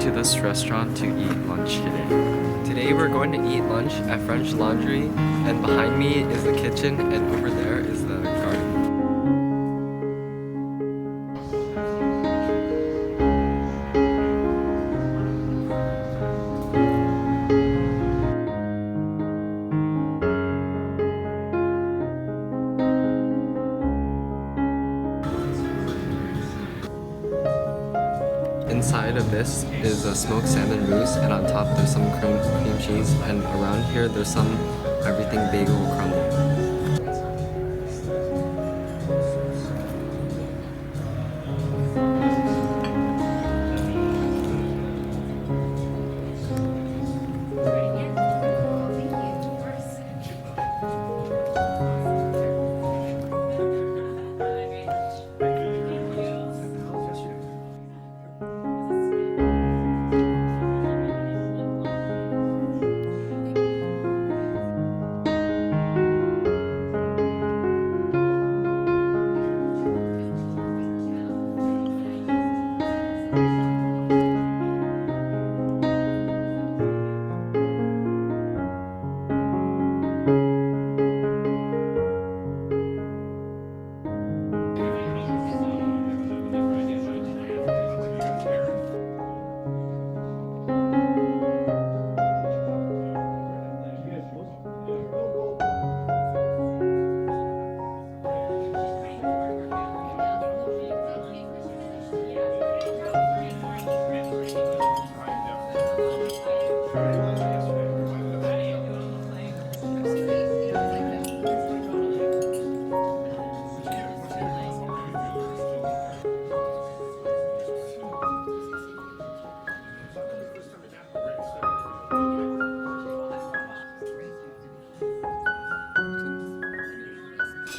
to this restaurant to eat lunch today. Today we're going to eat lunch at French Laundry, and behind me is the kitchen, and over there is the garden. Inside of this is a smoked salmon mousse, and on top there's some cream cheese, and around here there's some everything bagel crumble.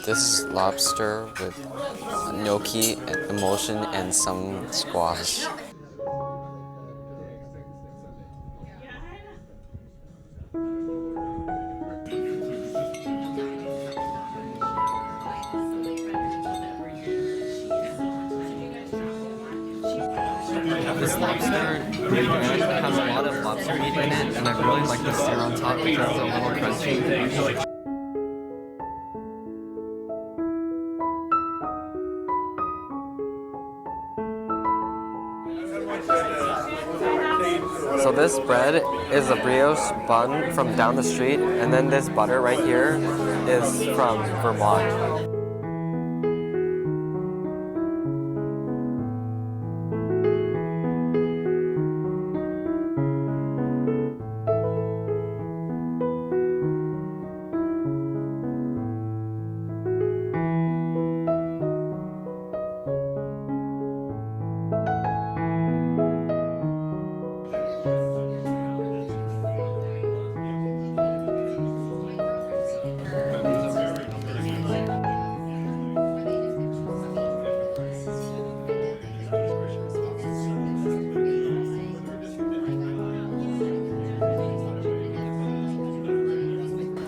This is lobster with gnocchi, emulsion, and some squash. This lobster brand has a lot of lobster meat in it, and I really like the sear on top because it's a little crunchy. So this bread is a brioche bun from down the street, and then this butter right here is from Vermont.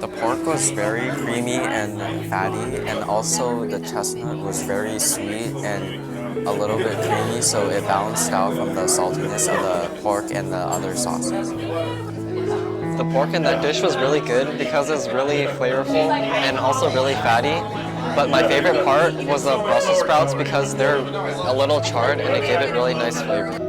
The pork was very creamy and fatty, and also the chestnut was very sweet and a little bit creamy, so it balanced out from the saltiness of the pork and the other sauces. The pork in that dish was really good because it's really flavorful and also really fatty. But my favorite part was the Brussels sprouts because they're a little charred and it gave it really nice flavor.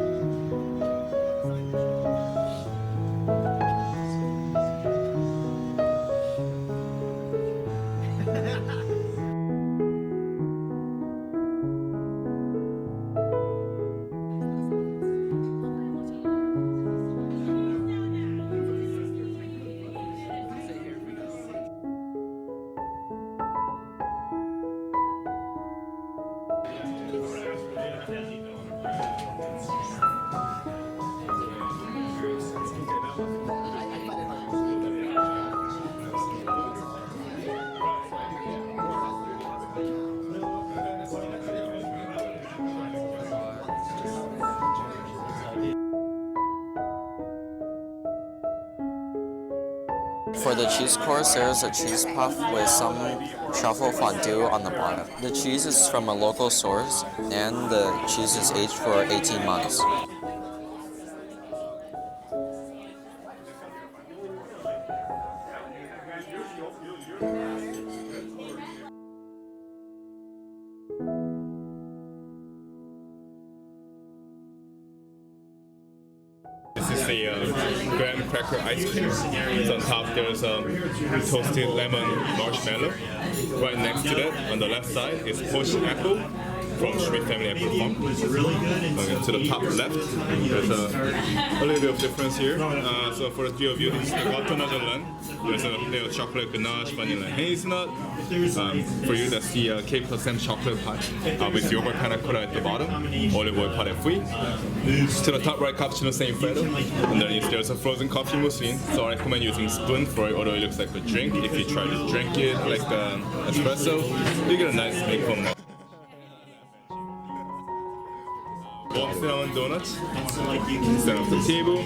For the cheese course, there's a cheese puff with some truffle fondue on the bottom. The cheese is from a local source, and the cheese is aged for 18 months. a graham cracker ice cream. So on top there's a toasted lemon marshmallow. Right next to that, on the left side, is poached apple from Schmidt Family Apple Farm. Okay, to the top left, there's a little bit of difference here. So for the three of you, this is the watermelon. There's a little chocolate ganache, vanilla hazelnut. For you, that's the Cape Cod chocolate pie with yogurt panna cotta at the bottom, olive oil pot free. To the top right, cappuccino San Fredo. Underneath, there's a frozen coffee muslin. So I recommend using a spoon for it, although it looks like a drink. If you try to drink it like the espresso, you get a nice big foam. Cinnamon donuts instead of the table.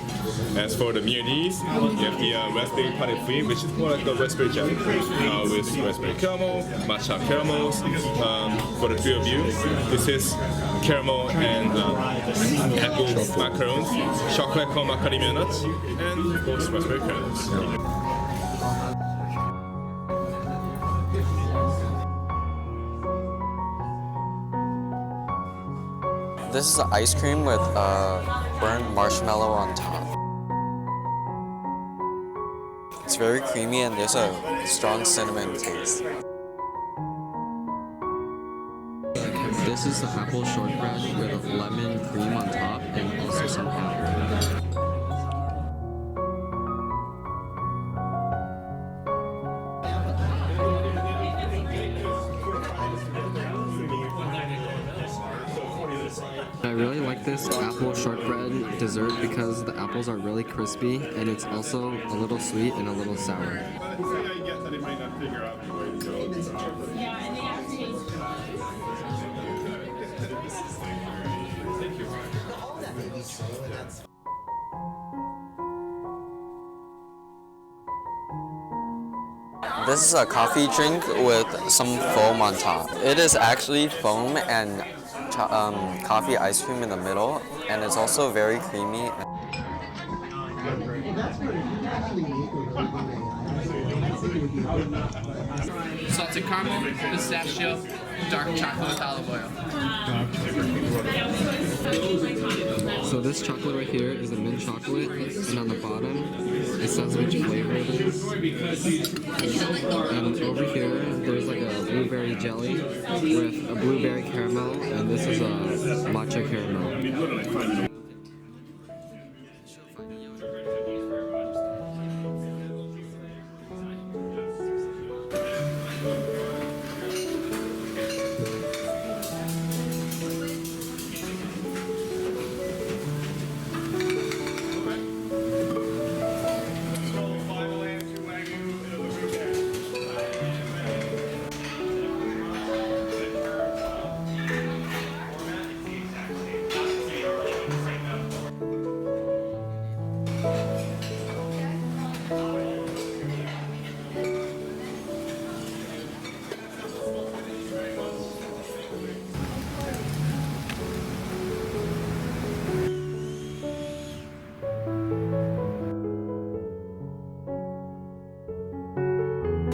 As for the mayonnaise, you have the raspberry pâte free, which is more like a raspberry jelly with raspberry caramel, matcha caramels. For the three of you, this is caramel and apple macarons, chocolate called macadamia nuts, and of course raspberry caramels. This is ice cream with burnt marshmallow on top. It's very creamy and there's a strong cinnamon taste. This is the apple shortbread with lemon cream on top and also some powder. I really like this apple shortbread dessert because the apples are really crispy and it's also a little sweet and a little sour. This is a coffee drink with some foam on top. It is actually foam and coffee ice cream in the middle, and it's also very creamy. Salted caramel, pistachio, dark chocolate with olive oil. So this chocolate right here is a mint chocolate, and on the bottom it says which flavor it is. And over here there's like a blueberry jelly with a blueberry caramel, and this is a matcha caramel.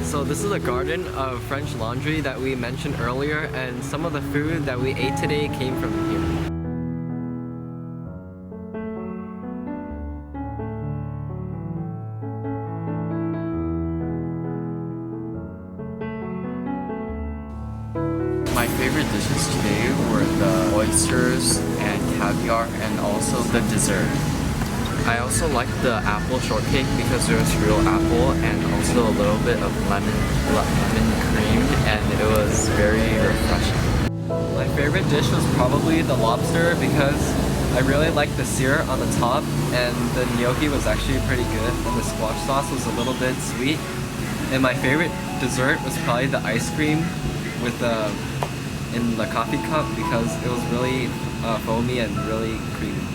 So this is a garden of French laundry that we mentioned earlier, and some of the food that we ate today came from here. My favorite dishes today were the oysters and caviar and also the dessert. I also liked the apple shortcake because there was real apple and also a little bit of lemon cream, and it was very refreshing. My favorite dish was probably the lobster because I really liked the sear on the top, and the gnocchi was actually pretty good, and the squash sauce was a little bit sweet. And my favorite dessert was probably the ice cream with in the coffee cup because it was really foamy and really creamy.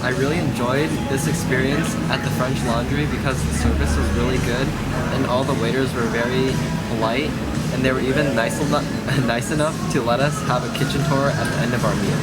I really enjoyed this experience at the French Laundry because the service was really good and all the waiters were very polite, and they were even nice enough to let us have a kitchen tour at the end of our meal.